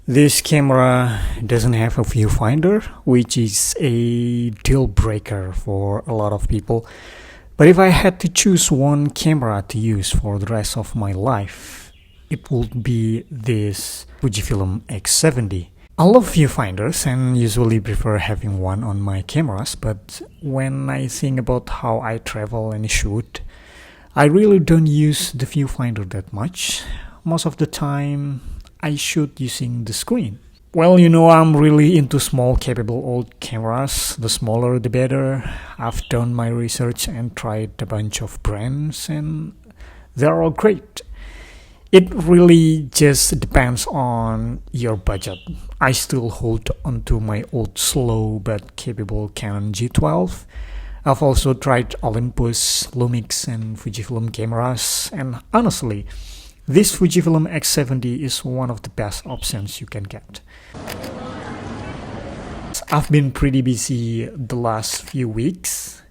This camera doesn't have a viewfinder, which is a deal breaker for a lot of people. But if I had to choose one camera to use for the rest of my life, it would be this Fujifilm X70. I love viewfinders and usually prefer having one on my cameras, but when I think about how I travel and shoot, I really don't use the viewfinder that much. Most of the time, I shoot using the screen. Well, I'm really into small, capable old cameras. The smaller, the better. I've done my research and tried a bunch of brands, and they're all great. It really just depends on your budget. I still hold onto my old, slow but capable Canon G12. I've also tried Olympus, Lumix, and Fujifilm cameras, and honestly, this Fujifilm X70 is one of the best options you can get. I've been pretty busy the last few weeks,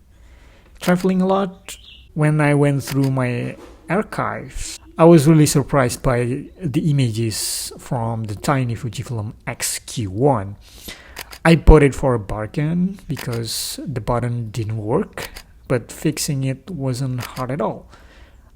traveling a lot. When I went through my archives, I was really surprised by the images from the tiny Fujifilm X-Q1. I bought it for a bargain because the button didn't work, but fixing it wasn't hard at all.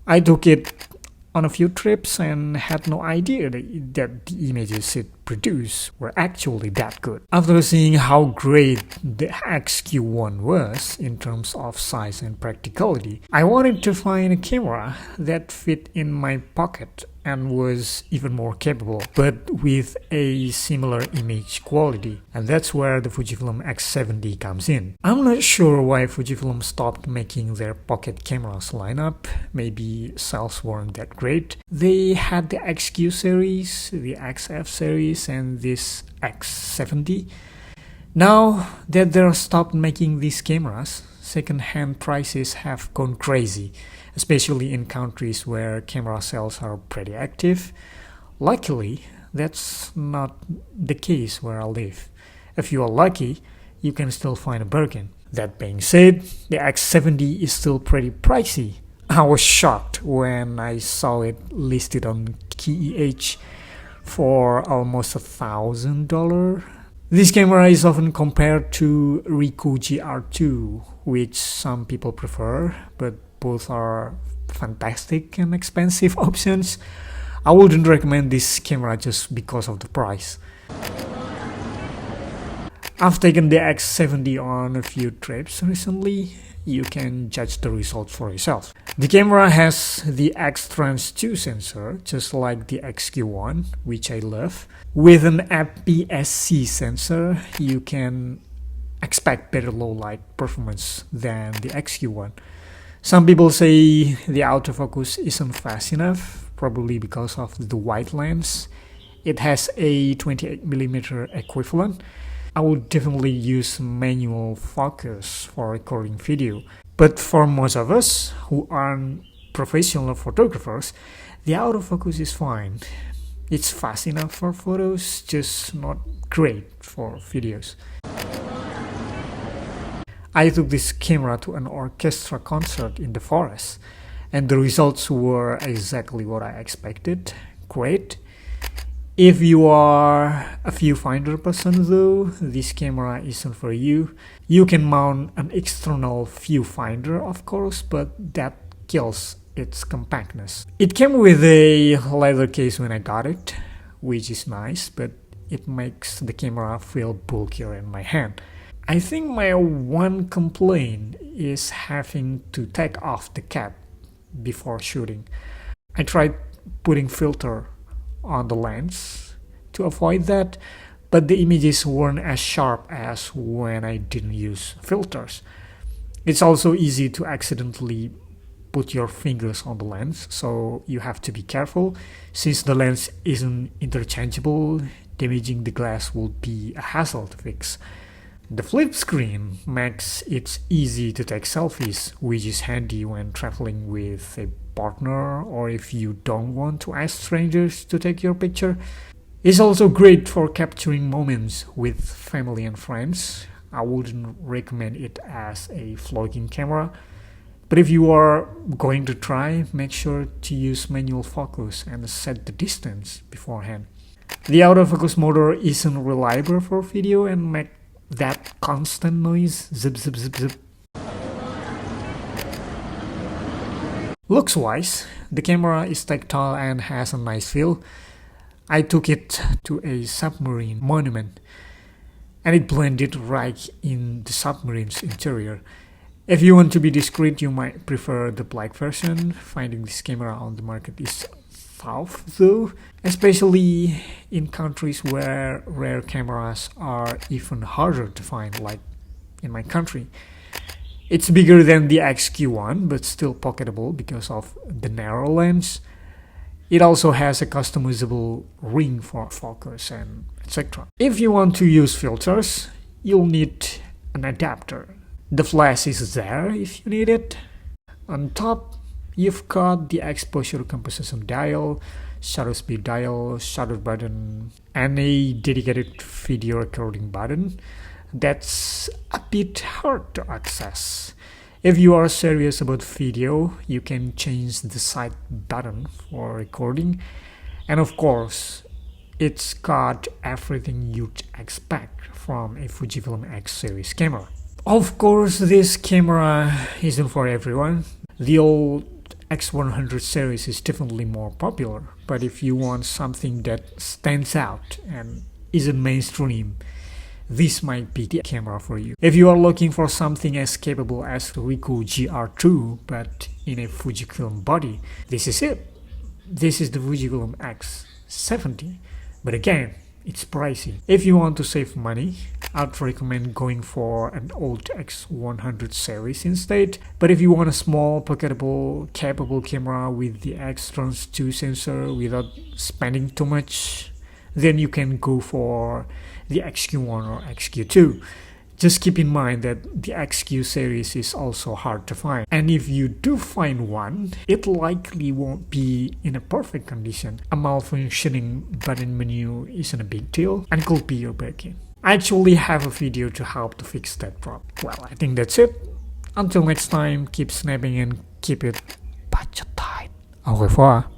I took it on a few trips and had no idea that the images it produced were actually that good. After seeing how great the XQ1 was in terms of size and practicality, I wanted to find a camera that fit in my pocket and was even more capable, but with a similar image quality. And that's where the Fujifilm X70 comes in. I'm not sure why Fujifilm stopped making their pocket cameras lineup. Maybe sales weren't that great. They had the XQ series, the XF series, and this X70. Now that they're stopped making these cameras, second-hand prices have gone crazy, especially in countries where camera sales are pretty active. Luckily, that's not the case where I live. If you are lucky, you can still find a bargain. That being said, the X70 is still pretty pricey. I was shocked when I saw it listed on KeyEH for almost $1,000. This camera is often compared to Ricoh GR2, which some people prefer, but both are fantastic and expensive options. I wouldn't recommend this camera just because of the price. I've taken the X70 on a few trips recently. You can judge the results for yourself. The camera has the X-Trans 2 sensor, just like the XQ1, which I love. With an APS-C sensor, you can expect better low-light performance than the XQ1. Some people say the autofocus isn't fast enough, probably because of the wide lens. It has a 28mm equivalent. I would definitely use manual focus for recording video. But for most of us who aren't professional photographers, the autofocus is fine. It's fast enough for photos, just not great for videos. I took this camera to an orchestra concert in the forest, and the results were exactly what I expected. Great. If you are a viewfinder person though, this camera isn't for you. You can mount an external viewfinder, of course, but that kills its compactness. It came with a leather case when I got it, which is nice, but it makes the camera feel bulkier in my hand. I think my one complaint is having to take off the cap before shooting. I tried putting filter on the lens to avoid that, but the images weren't as sharp as when I didn't use filters. It's also easy to accidentally put your fingers on the lens, so you have to be careful. Since the lens isn't interchangeable, damaging the glass would be a hassle to fix. The flip screen makes it easy to take selfies, which is handy when traveling with a partner or if you don't want to ask strangers to take your picture. It's also great for capturing moments with family and friends. I wouldn't recommend it as a vlogging camera, but if you are going to try, make sure to use manual focus and set the distance beforehand. The autofocus motor isn't reliable for video and make that constant noise, zip zip zip zip. Looks wise, the camera is tactile and has a nice feel. I took it to a submarine monument and it blended right in the submarine's interior. If you want to be discreet, you might prefer the black version. Finding this camera on the market is tough though, especially in countries where rare cameras are even harder to find, like in my country. It's bigger than the XQ1 but still pocketable because of the narrow lens. It also has a customizable ring for focus and etc. If you want to use filters, you'll need an adapter. The flash is there if you need it. On top, you've got the exposure composition dial, shutter speed dial, shutter button, and a dedicated video recording button that's a bit hard to access. If you are serious about video, you can change the side button for recording. And of course, it's got everything you'd expect from a Fujifilm X series camera. Of course, this camera isn't for everyone. The old X100 series is definitely more popular, but if you want something that stands out and isn't mainstream, this might be the camera for you. If you are looking for something as capable as Ricoh GR2 but in a Fujifilm body, this is it. This is the Fujifilm X70, but again, it's pricey. If you want to save money, I'd recommend going for an old X100 series instead. But if you want a small, pocketable, capable camera with the X-Trans2 sensor without spending too much, then you can go for the XQ1 or XQ2. Just keep in mind that the XQ series is also hard to find. And if you do find one, it likely won't be in a perfect condition. A malfunctioning button menu isn't a big deal and could be your break-in. I actually have a video to help to fix that problem. Well, I think that's it. Until next time, keep snapping and keep it budget tight. Au revoir.